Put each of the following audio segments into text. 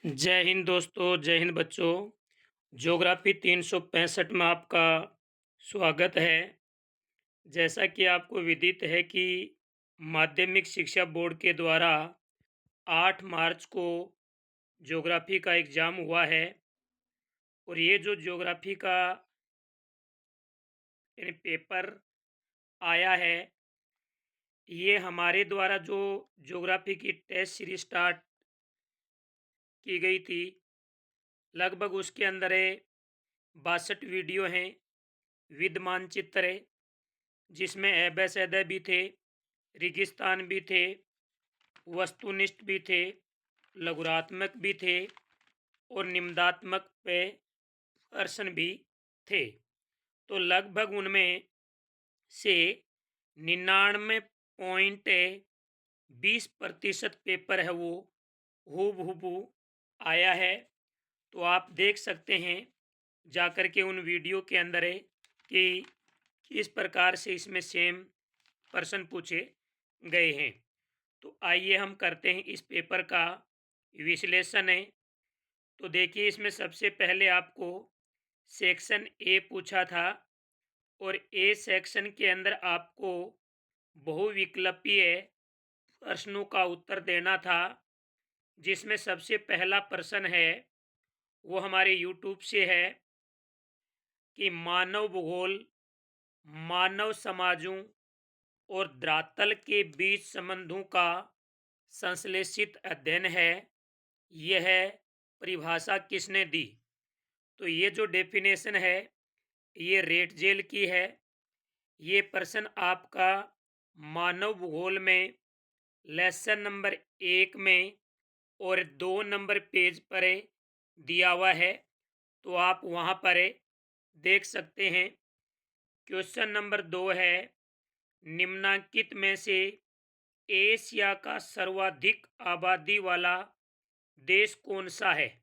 जय हिंद दोस्तों, जय हिंद बच्चों। ज्योग्राफी 365 में आपका स्वागत है। जैसा कि आपको विदित है कि माध्यमिक शिक्षा बोर्ड के द्वारा 8 मार्च को ज्योग्राफी का एग्ज़ाम हुआ है और ये जो ज्योग्राफी का यानी पेपर आया है, ये हमारे द्वारा जो ज्योग्राफी की टेस्ट सीरीज स्टार्ट की गई थी, लगभग उसके अंदर 62 वीडियो हैं, विद मानचित्र है, जिसमें एबेसैदे भी थे, रेगिस्तान भी थे, वस्तुनिष्ठ भी थे, लघुरात्मक भी थे और निम्नात्मक पे प्रश्न भी थे। तो लगभग उनमें से 99.20% पेपर है वो हूबहू आया है। तो आप देख सकते हैं जाकर के उन वीडियो के अंदर है कि किस प्रकार से इसमें सेम प्रश्न पूछे गए हैं। तो आइए हम करते हैं इस पेपर का विश्लेषण है। तो देखिए, इसमें सबसे पहले आपको सेक्शन ए पूछा था और ए सेक्शन के अंदर आपको बहुविकल्पीय प्रश्नों का उत्तर देना था, जिसमें सबसे पहला प्रश्न है वो हमारे यूट्यूब से है कि मानव भूगोल मानव समाजों और धरातल के बीच संबंधों का संश्लेषित अध्ययन है। यह परिभाषा किसने दी? तो ये जो डेफिनेशन है ये रेटजेल की है। ये प्रश्न आपका मानव भूगोल में लेसन नंबर 1 में और 2 नंबर पेज पर दिया हुआ है, तो आप वहाँ पर देख सकते हैं। क्वेश्चन नंबर 2 है, निम्नलिखित में से एशिया का सर्वाधिक आबादी वाला देश कौन सा है?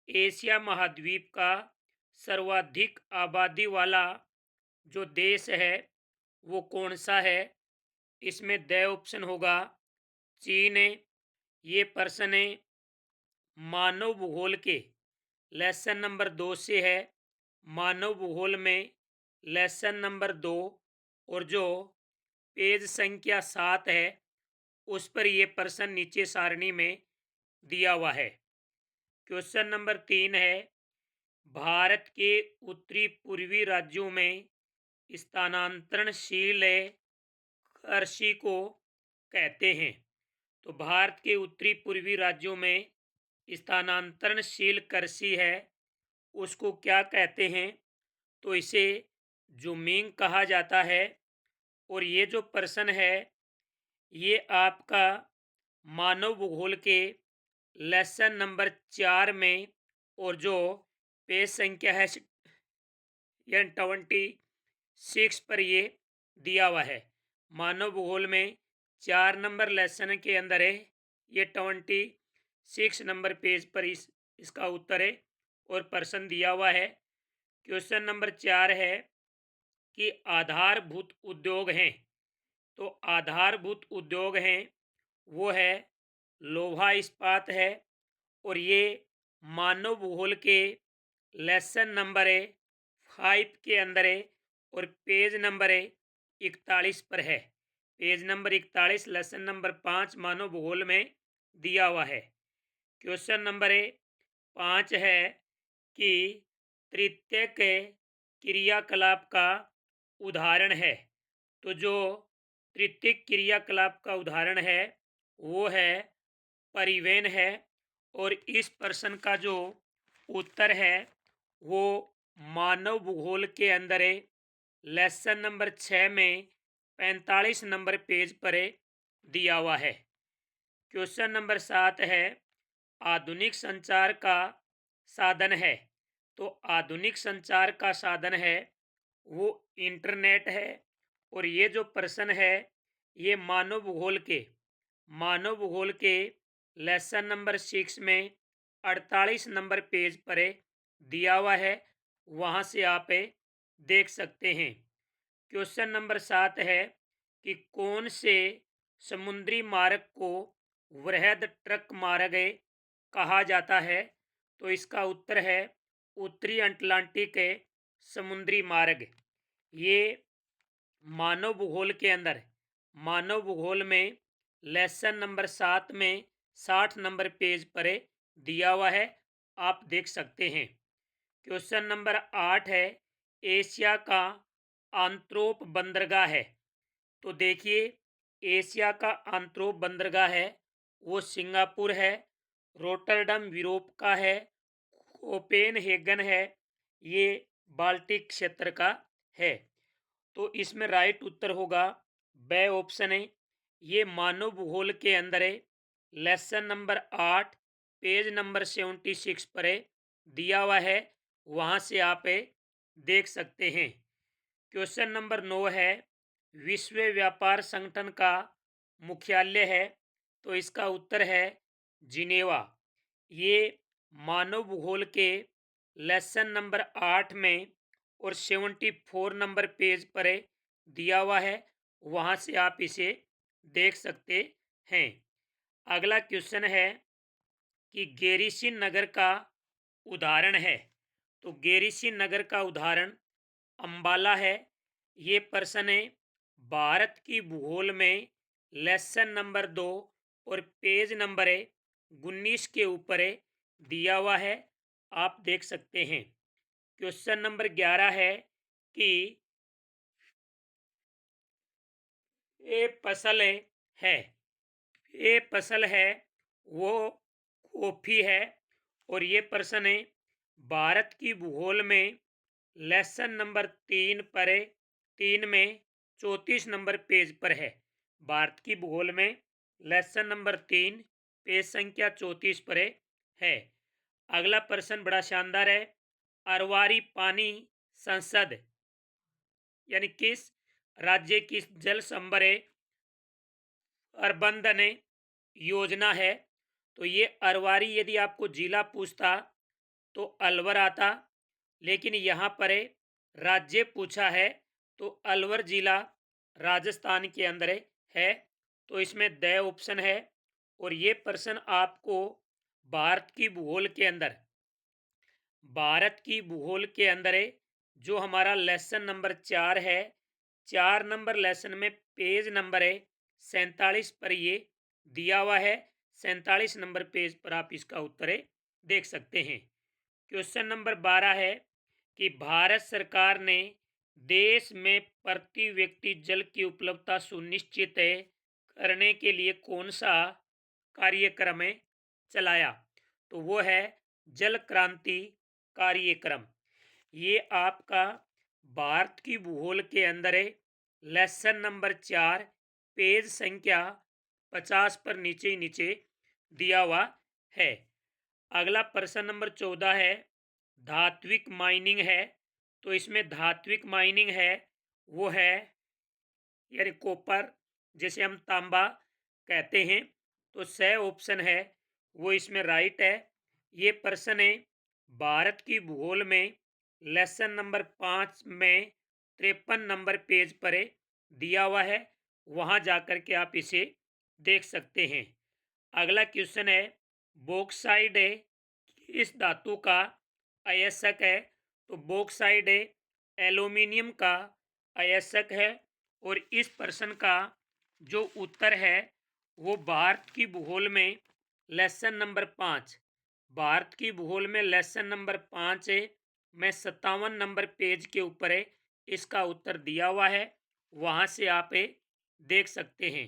एशिया महाद्वीप का सर्वाधिक आबादी वाला जो देश है वो कौन सा है? इसमें द ऑप्शन होगा चीन है। ये प्रश्न है मानव भूगोल के लेसन नंबर 2 से है। मानव भूगोल में लेसन नंबर 2 और जो पेज संख्या 7 है उस पर यह प्रश्न नीचे सारणी में दिया हुआ है। क्वेश्चन नंबर 3 है, भारत के उत्तरी पूर्वी राज्यों में स्थानांतरणशील कृषि को कहते हैं। तो भारत के उत्तरी पूर्वी राज्यों में स्थानांतरणशील कृषि है उसको क्या कहते हैं? तो इसे जूमिंग कहा जाता है। और ये जो प्रश्न है ये आपका मानव भूगोल के लेसन नंबर 4 में और जो पेज संख्या है 26 पर ये दिया हुआ है। मानव भूगोल में 4 नंबर लेसन के अंदर है, ये 26 नंबर पेज पर इसका उत्तर है और प्रश्न दिया हुआ है। क्वेश्चन नंबर 4 है कि आधारभूत उद्योग हैं। तो आधारभूत उद्योग हैं वो है लोहा इस्पात है और ये मानव भूगोल के लेसन नंबर 5 के अंदर है और पेज नंबर 41 पर है। पेज नंबर 41 लेसन नंबर 5 मानव भूगोल में दिया हुआ है। क्वेश्चन नंबर 5 है कि तृतीयक क्रियाकलाप का उदाहरण है। तो जो तृतीयक क्रियाकलाप का उदाहरण है वो है परिवहन है। और इस प्रश्न का जो उत्तर है वो मानव भूगोल के अंदर लेसन नंबर 6 में 45 नंबर पेज पर दिया हुआ है। क्वेश्चन नंबर 7 है, आधुनिक संचार का साधन है। तो आधुनिक संचार का साधन है वो इंटरनेट है। और ये जो प्रश्न है ये मानव भूगोल के लेसन नंबर 6 में 48 नंबर पेज पर दिया हुआ है, वहाँ से आप देख सकते हैं। क्वेश्चन नंबर 7 है कि कौन से समुद्री मार्ग को वृहद ट्रक मार्ग कहा जाता है? तो इसका उत्तर है उत्तरी अटलांटिक समुद्री मार्ग। ये मानव भूगोल के अंदर, मानव भूगोल में लेसन नंबर 7 में 60 नंबर पेज पर दिया हुआ है, आप देख सकते हैं। क्वेश्चन नंबर 8 है, एशिया का आंत्रोप बंदरगाह है। तो देखिए, एशिया का आंत्रोप बंदरगाह है वो सिंगापुर है, रोटरडम यूरोप का है, कोपेनहेगन है, ये बाल्टिक क्षेत्र का है। तो इसमें राइट उत्तर होगा ब ऑप्शन है। ये मानव भूगोल के अंदर है, लेसन नंबर 8 पेज नंबर 76 पर दिया हुआ है, वहाँ से आप देख सकते हैं। क्वेश्चन नंबर 9 है, विश्व व्यापार संगठन का मुख्यालय है। तो इसका उत्तर है जिनेवा। ये मानव भूगोल के लेसन नंबर 8 में और 74 नंबर पेज पर दिया हुआ है, वहाँ से आप इसे देख सकते हैं। अगला क्वेश्चन है कि गेरिसिन नगर का उदाहरण है। तो गेरिसिन नगर का उदाहरण अंबाला है। ये प्रश्न है भारत की भूगोल में लेसन नंबर 2 और पेज नंबर 19 के ऊपर दिया हुआ है, आप देख सकते हैं। क्वेश्चन नंबर 11 है कि ये फसल है, ये फसल है वो कॉफी है। और ये प्रश्न है भारत की भूगोल में लेसन नंबर 3 पर 3 में 34 नंबर पेज पर है। भारत की भूगोल में लेसन नंबर 3 पेज संख्या 34 पर है। अगला प्रश्न बड़ा शानदार है, अरवारी पानी संसद यानी किस राज्य की जल संभर प्रबंधन योजना है? तो ये अरवारी यदि आपको जिला पूछता तो अलवर आता, लेकिन यहाँ पर राज्य पूछा है तो अलवर जिला राजस्थान के अंदर है। तो इसमें द ऑप्शन है। और ये प्रश्न आपको भारत की भूगोल के अंदर, भारत की भूगोल के अंदर जो हमारा लेसन नंबर 4 है, 4 नंबर लेसन में पेज नंबर 47 पर ये दिया हुआ है। 47 नंबर पेज पर आप इसका उत्तर देख सकते हैं। क्वेश्चन नंबर 12 है कि भारत सरकार ने देश में प्रति व्यक्ति जल की उपलब्धता सुनिश्चित करने के लिए कौन सा कार्यक्रम चलाया? तो वो है जल क्रांति कार्यक्रम। ये आपका भारत की भूगोल के अंदर लेसन नंबर 4 पेज संख्या 50 पर नीचे ही नीचे दिया हुआ है। अगला प्रश्न नंबर 14 है, धात्विक माइनिंग है। तो इसमें धात्विक माइनिंग है वो है यानी कॉपर, जैसे हम तांबा कहते हैं। तो स ऑप्शन है वो इसमें राइट है। ये प्रश्न है भारत की भूगोल में लेसन नंबर 5 में 53 नंबर पेज पर दिया हुआ है, वहाँ जाकर के आप इसे देख सकते हैं। अगला क्वेश्चन है, बॉक्साइड इस धातु का अयस्क है? तो बॉक्साइड एल्यूमिनियम का अयस्क है। और इस प्रश्न का जो उत्तर है वो भारत की भूगोल में लेसन नंबर 5, भारत की भूगोल में लेसन नंबर 5 में 57 नंबर पेज के ऊपर इसका उत्तर दिया हुआ है, वहाँ से आप देख सकते हैं।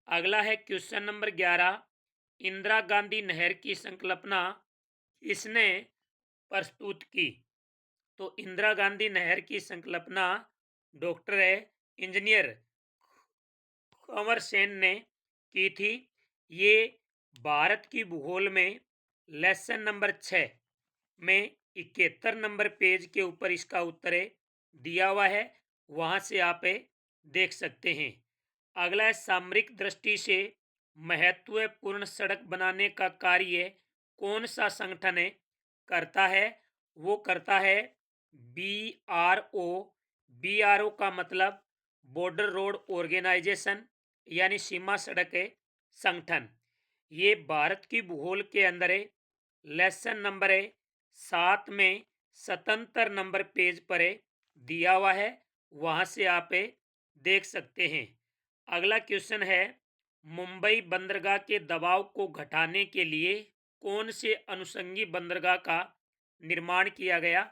अगला है क्वेश्चन नंबर 11, इंदिरा गांधी नहर की संकल्पना किसने प्रस्तुत की? तो इंदिरा गांधी नहर की संकल्पना डॉक्टर इंजीनियर कंवर सेन ने की थी। ये भारत की भूगोल में लेसन नंबर 6 में 71 नंबर पेज के ऊपर इसका उत्तर दिया हुआ है, वहाँ से आप देख सकते हैं। अगला है, सामरिक दृष्टि से महत्वपूर्ण सड़क बनाने का कार्य कौन सा संगठन करता है? वो करता है BRO। BRO का मतलब बॉर्डर रोड ऑर्गेनाइजेशन यानी सीमा सड़क संगठन। ये भारत की भूगोल के अंदर है, लेसन नंबर है 7 में 77 नंबर पेज पर है दिया हुआ है, वहां से आप देख सकते हैं। अगला क्वेश्चन है, मुंबई बंदरगाह के दबाव को घटाने के लिए कौन से अनुषंगी बंदरगाह का निर्माण किया गया?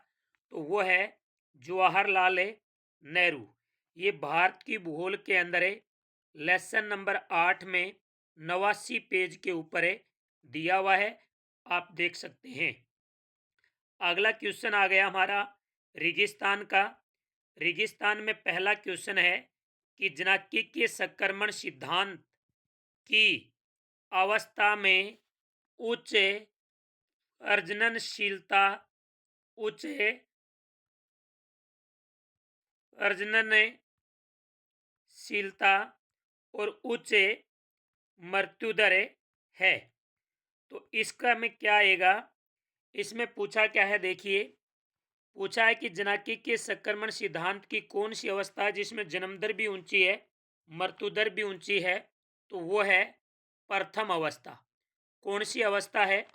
तो वो है जवाहरलाल नेहरू। ये भारत की भूगोल के अंदर है, लेसन नंबर 8 में 89 पेज के ऊपर है दिया हुआ है, आप देख सकते हैं। अगला क्वेश्चन आ गया हमारा रेगिस्तान का। रेगिस्तान में पहला क्वेश्चन है कि जनाक्की के संक्रमण सिद्धांत की अवस्था में उच्च अर्जनशीलता उच्च अर्जनशीलता और उच्च मृत्यु दर है। तो इसका में क्या आएगा? इसमें पूछा क्या है, देखिए पूछा है कि जनाकी के संक्रमण सिद्धांत की कौन सी अवस्था है जिसमें जन्म दर भी ऊंची है, मृत्यु दर भी ऊंची है? तो वो है प्रथम अवस्था। कौन सी अवस्था है?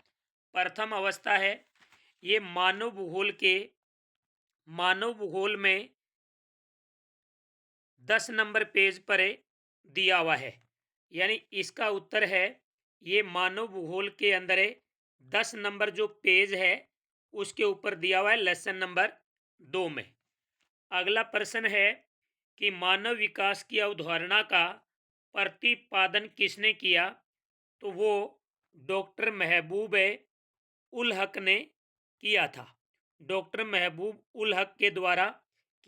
प्रथम अवस्था है। ये मानव भूगोल में 10 नंबर पेज पर दिया हुआ है, यानी इसका उत्तर है ये मानव भूगोल के अंदर 10 नंबर जो पेज है उसके ऊपर दिया हुआ है, लेसन नंबर 2 में। अगला प्रश्न है कि मानव विकास की अवधारणा का प्रतिपादन किसने किया? तो वो डॉक्टर महबूब उल हक ने किया था। डॉक्टर महबूब उल हक के द्वारा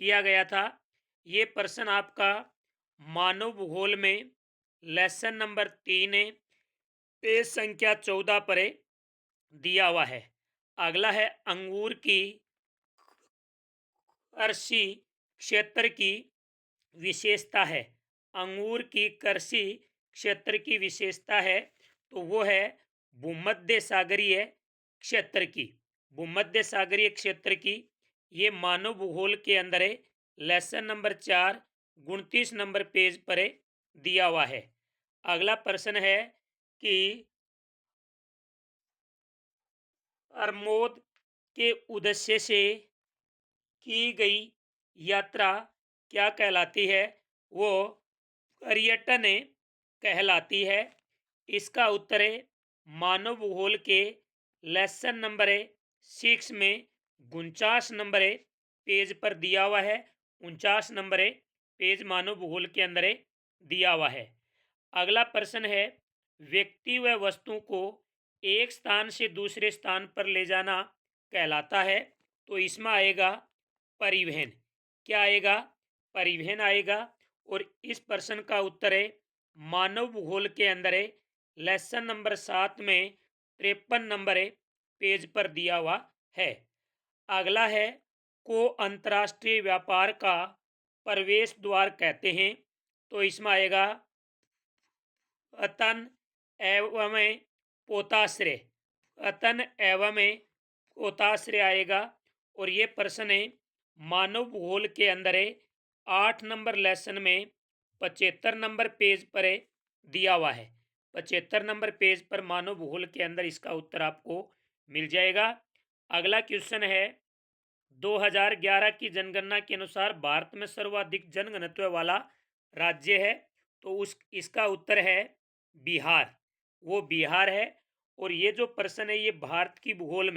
किया गया था। ये प्रश्न आपका मानव भूगोल में लेसन नंबर 3 है, पेज संख्या 14 पर दिया हुआ है। अगला है अंगूर की कृषि क्षेत्र की विशेषता है। अंगूर की कृषि क्षेत्र की विशेषता है तो वो है भूमध्य सागरीय क्षेत्र की। भूमध्य सागरीय क्षेत्र की ये मानव भूगोल के अंदर है, लेसन नंबर 4 29 नंबर पेज पर दिया हुआ है। अगला प्रश्न है कि अर्मोद के उद्देश्य से की गई यात्रा क्या कहलाती है? वो पर्यटन कहलाती है। इसका उत्तर है मानव भूगोल के लेसन नंबर 6 में 49 नंबर पेज पर दिया हुआ है। 49 नंबर पेज मानव भूगोल के अंदर दिया हुआ है। अगला प्रश्न है, व्यक्ति व वस्तु को एक स्थान से दूसरे स्थान पर ले जाना कहलाता है। तो इसमें आएगा परिवहन। क्या आएगा? परिवहन आएगा। और इस प्रश्न का उत्तर है मानव भूगोल के अंदर लेसन नंबर 7 में 53 नंबर पेज पर दिया हुआ है। अगला है को अंतर्राष्ट्रीय व्यापार का प्रवेश द्वार कहते हैं। तो इसमें आएगा अतन एवं पोताश्रय। अतन एवं पोताश्रय आएगा। और ये प्रश्न है मानव भूगोल के अंदर 8 नंबर लेसन में 75 नंबर पेज पर दिया हुआ है। 75 नंबर पेज पर मानव भूगोल के अंदर इसका उत्तर आपको मिल जाएगा। अगला क्वेश्चन है 2011 की जनगणना के अनुसार भारत में सर्वाधिक जनघनत्व वाला राज्य है। तो इसका उत्तर है बिहार। वो बिहार है। और ये जो प्रश्न है ये भारत की भूगोल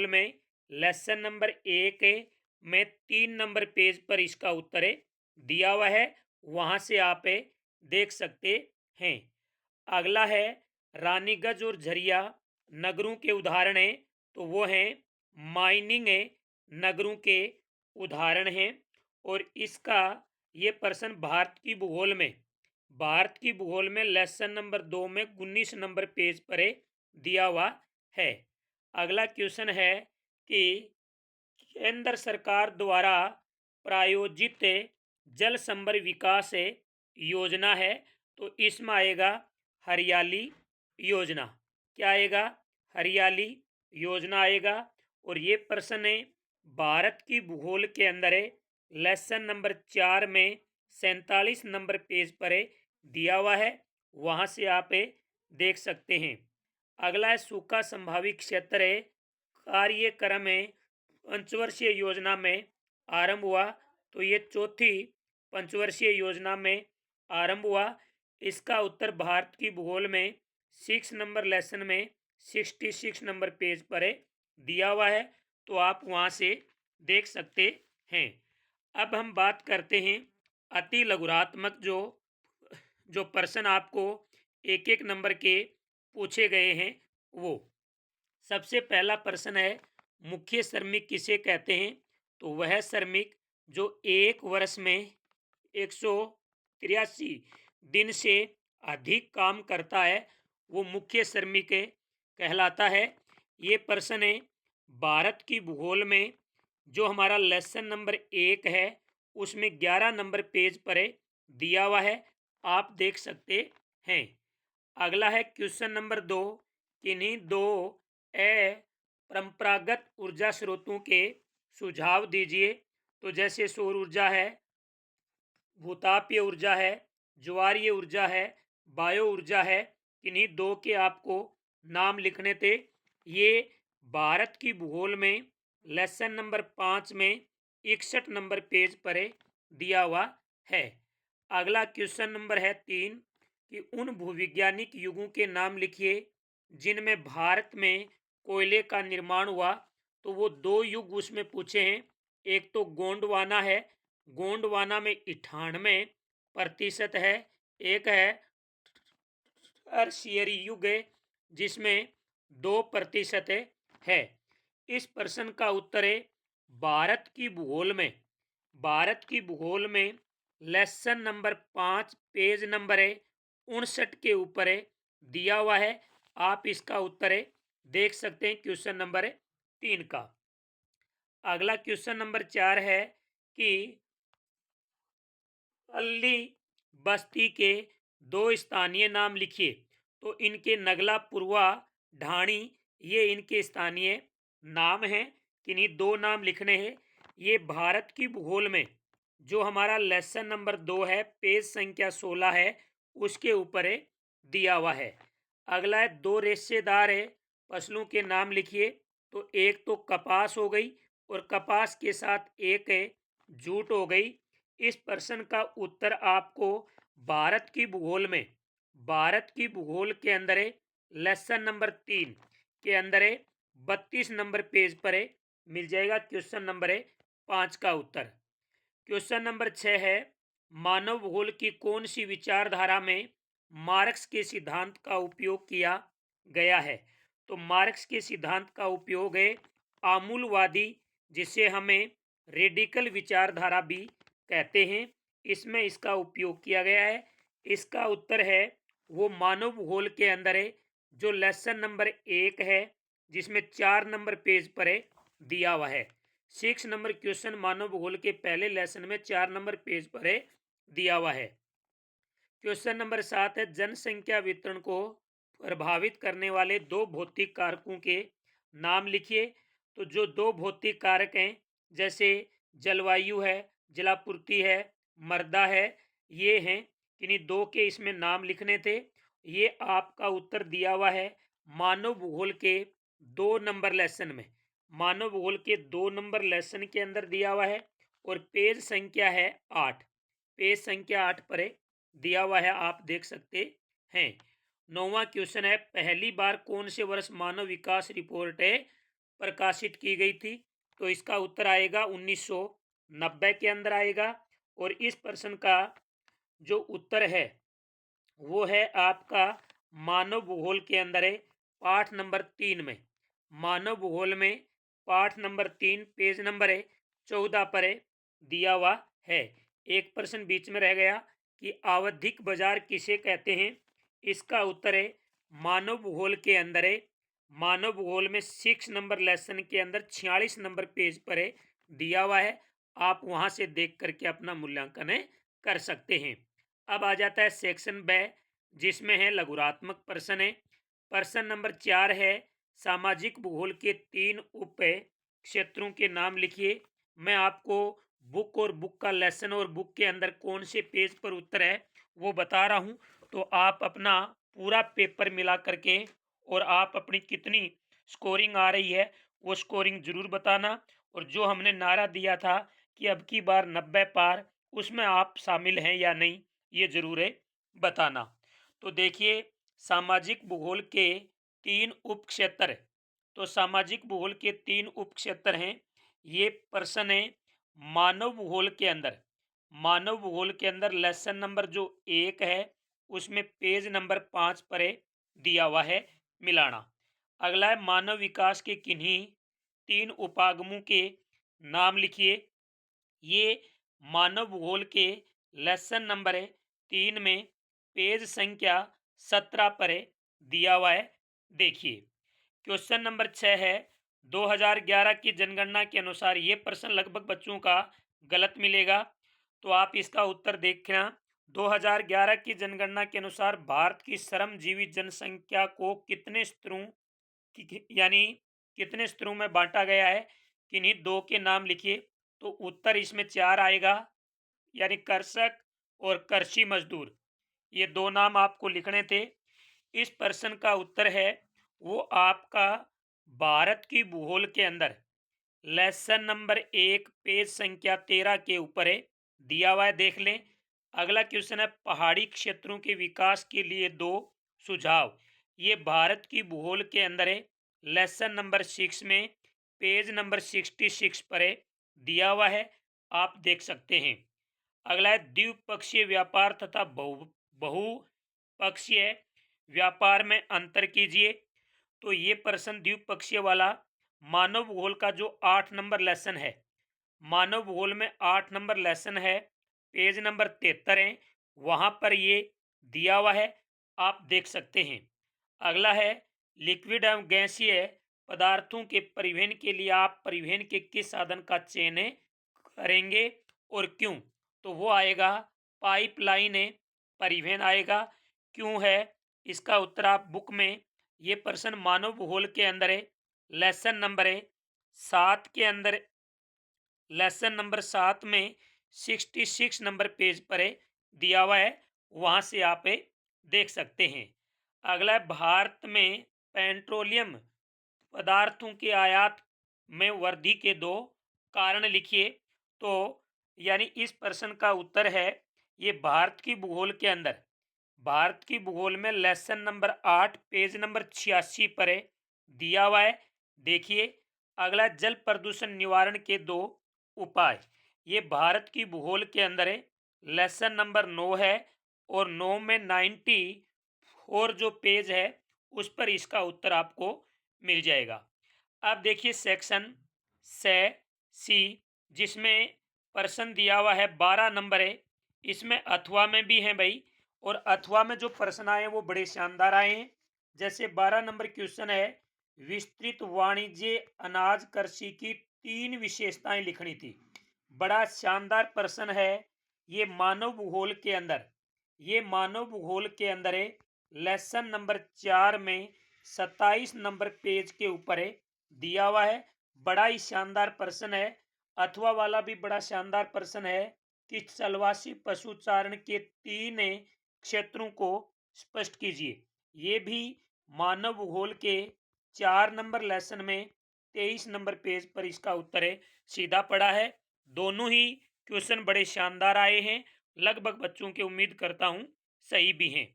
में लेसन नंबर 1 में 3 नंबर पेज पर इसका उत्तर दिया हुआ है, वहां से आप देख सकते हैं। अगला है रानीगंज और झरिया नगरों के उदाहरण हैं। तो वो हैं माइनिंग नगरों के उदाहरण हैं। और इसका ये प्रश्न भारत की भूगोल में लेसन नंबर 2 में 19 नंबर पेज पर दिया हुआ है। अगला क्वेश्चन है कि केंद्र सरकार द्वारा प्रायोजित जल संभर विकास योजना है। तो इसमें आएगा हरियाली योजना। क्या आएगा? हरियाली योजना आएगा। और ये प्रश्न भारत की भूगोल के अंदर लेसन नंबर 4 में 47 नंबर पेज पर दिया हुआ है, वहां से आप देख सकते हैं। अगला है सूखा संभावित क्षेत्र है, कार्यक्रम है पंचवर्षीय योजना में आरंभ हुआ। तो ये चौथी पंचवर्षीय योजना में आरंभ हुआ। इसका उत्तर भारत की भूगोल में 6 नंबर लेसन में 66 नंबर पेज पर है, दिया हुआ है। तो आप वहाँ से देख सकते हैं। अब हम बात करते हैं अति लघुरात्मक जो प्रश्न आपको एक एक नंबर के पूछे गए हैं वो। सबसे पहला प्रश्न है, मुख्य श्रमिक किसे कहते हैं? तो वह श्रमिक जो एक वर्ष में 183 दिन से अधिक काम करता है वो मुख्य श्रमिक कहलाता है। ये प्रश्न है भारत की भूगोल में, जो हमारा लेसन नंबर 1 है उसमें 11 नंबर पेज पर दिया हुआ है, आप देख सकते हैं। अगला है क्वेश्चन नंबर 2, किन्हीं दो परंपरागत ऊर्जा स्रोतों के सुझाव दीजिए। तो जैसे सौर ऊर्जा है, भूतापीय ऊर्जा है, ज्वारीय ऊर्जा है, बायो ऊर्जा है, किन्हीं दो के आपको नाम लिखने थे। ये भारत की भूगोल में लेसन नंबर 5 में 61 नंबर पेज पर दिया हुआ है। अगला क्वेश्चन नंबर है 3, कि उन भूवैज्ञानिक युगों के नाम लिखिए जिनमें भारत में कोयले का निर्माण हुआ। तो वो 2 युग उसमें पूछे हैं। एक तो गोंडवाना है, गोंडवाना में 98% है। एक है टर्शियरी युग है जिसमें 2% है। इस प्रश्न का उत्तर है भारत की भूगोल में लेसन नंबर 5 पेज नंबर 59 के ऊपर दिया हुआ है। आप इसका उत्तर देख सकते हैं क्वेश्चन नंबर 3 का। अगला क्वेश्चन नंबर 4 है कि अल्ली बस्ती के 2 स्थानीय नाम लिखिए। तो इनके नगला पुरवा ढाणी, ये इनके स्थानीय नाम हैं। किन्हीं 2 नाम लिखने हैं। ये भारत की भूगोल में जो हमारा लेसन नंबर 2 है, पेज संख्या 16 है, उसके ऊपर दिया हुआ है। अगला है 2 रेशेदार फसलों के नाम लिखिए। तो एक तो कपास हो गई और कपास के साथ एक जूट हो गई। इस प्रश्न का उत्तर आपको भारत की भूगोल के अंदर लेसन नंबर 3 के अंदर 32 नंबर पेज पर मिल जाएगा। क्वेश्चन नंबर 5 का उत्तर। क्वेश्चन नंबर 6 है, मानव भूगोल की कौन सी विचारधारा में मार्क्स के सिद्धांत का उपयोग किया गया है? तो मार्क्स के सिद्धांत का उपयोग है आमूलवादी, जिसे हमें रेडिकल विचारधारा भी कहते हैं, इसमें इसका उपयोग किया गया है। इसका उत्तर है वो मानव भूगोल के अंदर है जो लेसन नंबर 1 है, जिसमें 4 नंबर पेज पर दिया हुआ है। 6 नंबर क्वेश्चन मानव भूगोल के पहले लेसन में 4 नंबर पेज पर दिया हुआ है। क्वेश्चन नंबर 7 है, जनसंख्या वितरण को प्रभावित करने वाले 2 भौतिक कारकों के नाम लिखिए। तो जो 2 भौतिक कारक हैं, जैसे जलवायु है, जलापूर्ति है, मृदा है, ये हैं। किन्हीं 2 के इसमें नाम लिखने थे। ये आपका उत्तर दिया हुआ है मानव भूगोल के 2 नंबर लेसन में। मानव भूगोल के 2 नंबर लेसन के अंदर दिया हुआ है और पेज संख्या है 8, पेज संख्या 8 पर दिया हुआ है, आप देख सकते हैं। 9वां क्वेश्चन है, पहली बार कौन से वर्ष मानव विकास रिपोर्ट प्रकाशित की गई थी? तो इसका उत्तर आएगा 1990 के अंदर आएगा। और इस प्रश्न का जो उत्तर है वो है आपका मानव भूगोल के अंदर है पाठ नंबर 3 में। मानव भूगोल में पाठ नंबर 3 पेज नंबर 14 पर दिया हुआ है। एक प्रश्न बीच में रह गया कि आवधिक बाजार किसे कहते हैं? इसका उत्तर है मानव भूगोल के अंदर है, मानव भूगोल में 6 नंबर लेसन के अंदर 46 नंबर पेज पर दिया हुआ है। आप वहां से देख करके अपना मूल्यांकन कर सकते हैं। अब आ जाता है सेक्शन ब, जिसमें है लघुरात्मक प्रश्न है। प्रश्न नंबर 4 है, सामाजिक भूगोल के 3 उप क्षेत्रों के नाम लिखिए। मैं आपको बुक और बुक का लेसन और बुक के अंदर कौन से पेज पर उत्तर है वो बता रहा हूं। तो आप अपना पूरा पेपर मिला करके और आप अपनी कितनी स्कोरिंग आ रही है वो स्कोरिंग जरूर बताना। और जो हमने नारा दिया था कि अब की बार 90 पार, उसमें आप शामिल हैं या नहीं, ये जरूर है बताना। तो देखिए, सामाजिक भूगोल के 3 उप क्षेत्र, तो सामाजिक भूगोल के 3 उप क्षेत्र हैं। ये प्रश्न है मानव भूगोल के अंदर। मानव भूगोल के अंदर लेसन नंबर जो 1 है उसमें पेज नंबर 5 पर दिया हुआ है मिलाना। अगला है मानव विकास के किन्हीं 3 उपागमों के नाम लिखिए। ये मानव भूगोल के लेसन नंबर 3 में पेज संख्या 17 पर दिया हुआ है। देखिए, क्वेश्चन नंबर 6 है 2011 की जनगणना के अनुसार। ये प्रश्न लगभग बच्चों का गलत मिलेगा, तो आप इसका उत्तर देखना। 2011 की जनगणना के अनुसार भारत की श्रमजीवी जनसंख्या को कितने स्तरों यानी कितने स्तरों में बांटा गया है, किन्हीं दो के नाम लिखिए। तो उत्तर इसमें 4 आएगा, यानी कृषक और कृषि मजदूर, ये दो नाम आपको लिखने थे। इस प्रश्न का उत्तर है वो आपका भारत की भूगोल के अंदर लेसन नंबर 1 पेज संख्या 13 के ऊपर है, दिया हुआ है, देख लें। अगला क्वेश्चन है पहाड़ी क्षेत्रों के विकास के लिए 2 सुझाव। ये भारत की भूगोल के अंदर है, लेसन नंबर 6 में पेज नंबर 66 पर है, दिया हुआ है, आप देख सकते हैं। अगला है द्विपक्षीय व्यापार तथा बहुपक्षीय व्यापार में अंतर कीजिए। तो ये प्रश्न द्विपक्षीय वाला मानव भूगोल का जो 8 नंबर लेसन है, मानव भूगोल में 8 नंबर लेसन है, पेज नंबर 73 है, वहां पर ये दिया हुआ है, आप देख सकते हैं। अगला है लिक्विड एवं गैसीय पदार्थों के परिवहन के लिए आप परिवहन के किस साधन का चयन करेंगे और क्यों। तो वो आएगा पाइपलाइन परिवहन आएगा। क्यों है इसका उत्तर आप बुक में, ये प्रश्न मानव भूगोल के अंदर है, लेसन नंबर 7 के अंदर, लेसन नंबर 7 में 66 नंबर पेज पर दिया हुआ है, वहां से आप देख सकते हैं। अगला है भारत में पेट्रोलियम पदार्थों के आयात में वृद्धि के 2 कारण लिखिए। तो यानी इस प्रश्न का उत्तर है ये भारत की भूगोल के अंदर, भारत की भूगोल में लेसन नंबर 8 पेज नंबर 86 पर दिया हुआ है, देखिए। अगला जल प्रदूषण निवारण के 2 उपाय। ये भारत की भूगोल के अंदर है, लेसन नंबर 9 है, और 9 में 90 और जो पेज है उस पर इसका उत्तर आपको मिल जाएगा। अब देखिए सेक्शन से सी, जिसमें प्रश्न दिया हुआ है 12 नंबर है, इसमें अथवा में भी है भाई, और अथवा में जो प्रश्न आए वो बड़े शानदार आए हैं। जैसे 12 नंबर क्वेश्चन है विस्तृत वाणिज्य अनाज कृषि की 3 विशेषताएं लिखनी थी। बड़ा शानदार प्रश्न है, ये मानव भूगोल के अंदर, ये मानव भूगोल के अंदर है, लेसन नंबर 4 में 27 नंबर पेज के ऊपर है, दिया हुआ है। बड़ा ही शानदार प्रश्न है। अथवा वाला भी बड़ा शानदार प्रश्न है कि चलवासी पशुचारण के 3 क्षेत्रों को स्पष्ट कीजिए। ये भी मानव भूगोल के 4 नंबर लेसन में 23 नंबर पेज पर इसका उत्तर है, सीधा पड़ा है। दोनों ही क्वेश्चन बड़े शानदार आए हैं, लगभग बच्चों के उम्मीद करता हूं सही भी हैं।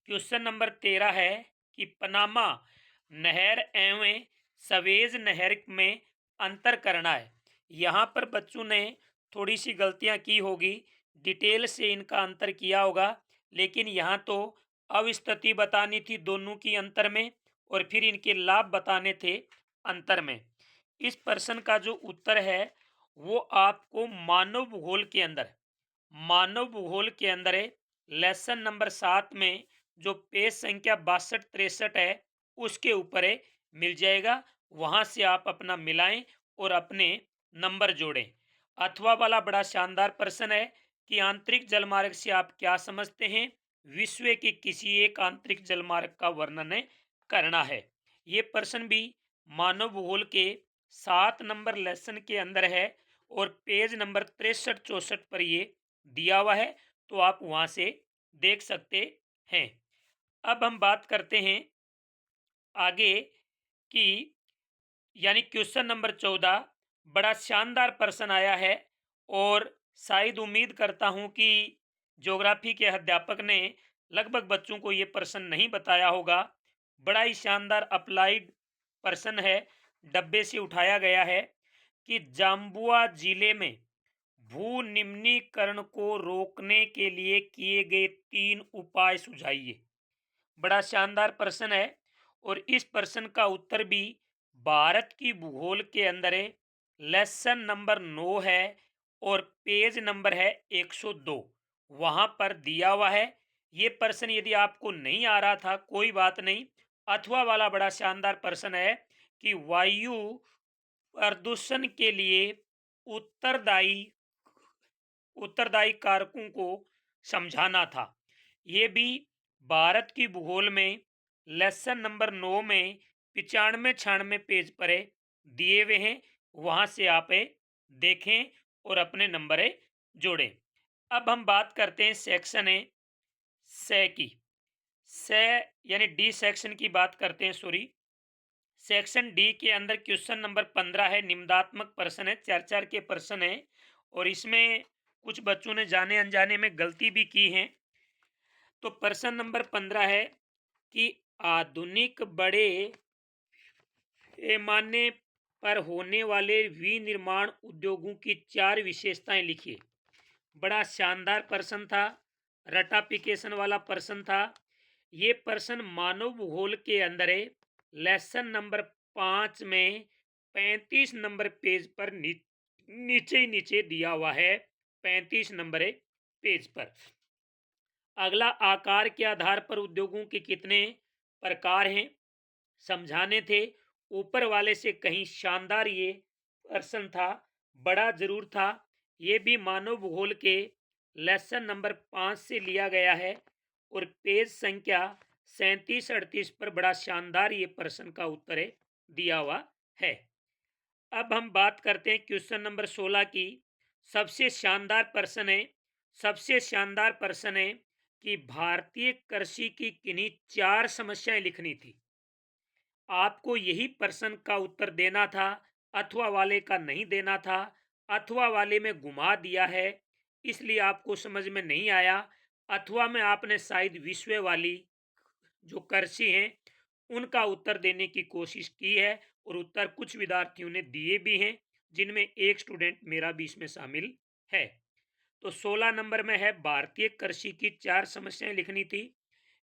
क्वेश्चन नंबर 13 है कि पनामा नहर एवं सवेज नहर में अंतर करना है। यहाँ पर बच्चों ने थोड़ी सी गलतियाँ की होगी, डिटेल से इनका अंतर किया होगा, लेकिन यहाँ तो अवस्थिति बतानी थी दोनों की अंतर में, और फिर इनके लाभ बताने थे अंतर में। इस प्रश्न का जो उत्तर है वो आपको मानव भूगोल के अंदर, मानव भूगोल के अंदर है, लेसन नंबर 7 में जो पेज संख्या 62-63 है उसके ऊपर है, मिल जाएगा। वहां से आप अपना मिलाएं और अपने नंबर जोड़ें। अथवा वाला बड़ा शानदार प्रश्न है कि आंतरिक जलमार्ग से आप क्या समझते हैं, विश्व के किसी एक आंतरिक जलमार्ग का वर्णन करना है। ये प्रश्न भी मानव भूगोल के 7 नंबर लेसन के अंदर है, और पेज नंबर 63-64 पर ये दिया हुआ है, तो आप वहां से देख सकते हैं। अब हम बात करते हैं आगे कि यानी क्वेश्चन नंबर 14 बड़ा शानदार प्रश्न आया है और शायद उम्मीद करता हूं कि ज्योग्राफी के अध्यापक ने लगभग बच्चों को ये प्रश्न नहीं बताया होगा। बड़ा ही शानदार अप्लाइड प्रश्न है, डब्बे से उठाया गया है कि जाम्बुआ जिले में भू निम्नीकरण को रोकने के लिए किए गए 3 उपाय सुझाइए। बड़ा शानदार प्रश्न है और इस प्रश्न का उत्तर भी भारत की भूगोल के अंदर है। लेसन नंबर 9 है और पेज नंबर है 102, वहां पर दिया हुआ है। ये प्रश्न यदि आपको नहीं आ रहा था कोई बात नहीं, अथवा वाला बड़ा शानदार प्रश्न है कि वायु प्रदूषण के लिए उत्तरदायी उत्तरदायी कारकों को समझाना था। ये भी भारत की भूगोल में लेसन नंबर 9 में 95-96 पेज पर है, दिए हुए हैं। वहां से आप देखें और अपने नंबर जोड़ें। अब हम बात करते हैं सेक्शन है से की। से यानी डी सेक्शन की बात करते हैं, सॉरी। सेक्शन डी के अंदर क्वेश्चन नंबर 15 है, निम्नात्मक प्रश्न है, 4-4 के प्रश्न है और इसमें कुछ बच्चों ने जाने अनजाने में गलती भी की है। तो प्रश्न नंबर 15 है कि आधुनिक बड़े पैमाने पर होने वाले विनिर्माण उद्योगों की 4 विशेषताएं लिखिए। बड़ा शानदार प्रश्न था, रटापिकेशन वाला प्रश्न था। ये प्रश्न मानव भूगोल के अंदर है, लेसन नंबर 5 में 35 नंबर पेज पर नीचे ही नीचे दिया हुआ है, 35 नंबर पेज पर। अगला, आकार के आधार पर उद्योगों के कितने प्रकार हैं समझाने थे। ऊपर वाले से कहीं शानदार ये प्रश्न था, बड़ा जरूर था। ये भी मानव भूगोल के लेसन नंबर 5 से लिया गया है और पेज संख्या 37-38 पर बड़ा शानदार ये प्रश्न का उत्तर दिया हुआ है। अब हम बात करते हैं क्वेश्चन नंबर 16 की। सबसे शानदार प्रश्न है, सबसे शानदार प्रश्न है कि भारतीय कृषि की किन्हीं 4 समस्याएं लिखनी थी। आपको यही प्रश्न का उत्तर देना था, अथवा वाले का नहीं देना था। अथवा वाले में घुमा दिया है, इसलिए आपको समझ में नहीं आया। अथवा में आपने शायद विश्व वाली जो कृषि हैं उनका उत्तर देने की कोशिश की है और उत्तर कुछ विद्यार्थियों ने दिए भी हैं, जिनमें एक स्टूडेंट मेरा भी इसमें शामिल है। तो 16 नंबर में है भारतीय कृषि की 4 समस्याएं लिखनी थी।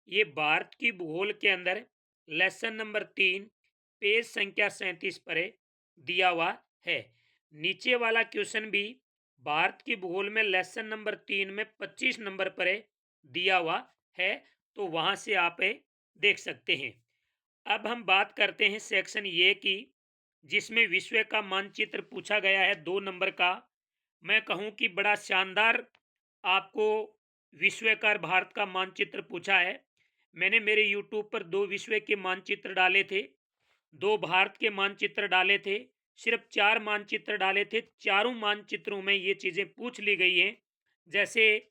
ये भारत की भूगोल के अंदर लेसन नंबर 3 पेज संख्या 37 पर दिया हुआ है। नीचे वाला क्वेश्चन भी भारत की भूगोल में लेसन नंबर 3 में 25 नंबर पर दिया हुआ है, तो वहां से आप देख सकते हैं। अब हम बात करते हैं सेक्शन ए की, जिसमें विश्व का मानचित्र पूछा गया है 2 नंबर का। मैं कहूं कि बड़ा शानदार आपको विश्व का भारत का मानचित्र पूछा है। मैंने मेरे यूट्यूब पर 2 विश्व के मानचित्र डाले थे, 2 भारत के मानचित्र डाले थे, सिर्फ 4 मानचित्र डाले थे। चारों मानचित्रों में ये चीज़ें पूछ ली गई हैं। जैसे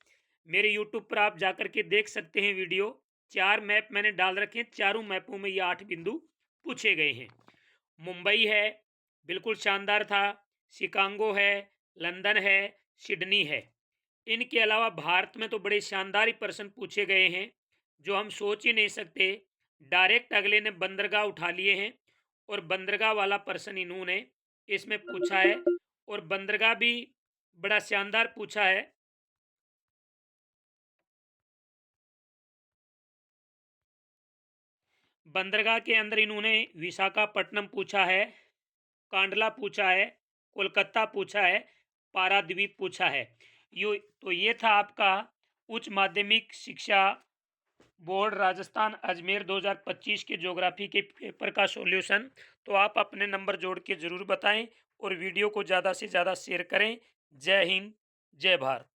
मेरे यूट्यूब पर आप जाकर के देख सकते हैं वीडियो, 4 मैप मैंने डाल रखे हैं, चारों मैपों में ये 8 बिंदु पूछे गए हैं। मुंबई है, बिल्कुल शानदार था। शिकागो है, लंदन है, सिडनी है। इनके अलावा भारत में तो बड़े शानदार ही प्रश्न पूछे गए हैं जो हम सोच ही नहीं सकते। डायरेक्ट अगले ने बंदरगाह उठा लिए हैं और बंदरगाह वाला प्रश्न इन्होंने इसमें पूछा है और बंदरगाह भी बड़ा शानदार पूछा है। बंदरगाह के अंदर इन्होंने विशाखापट्टनम पूछा है, कांडला पूछा है, कोलकाता पूछा है, पारादीप पूछा है। ये था आपका उच्च माध्यमिक शिक्षा बोर्ड राजस्थान अजमेर 2025 के ज्योग्राफी के पेपर का सॉल्यूशन। तो आप अपने नंबर जोड़ के ज़रूर बताएं और वीडियो को ज़्यादा से ज़्यादा शेयर करें। जय हिंद, जय भारत।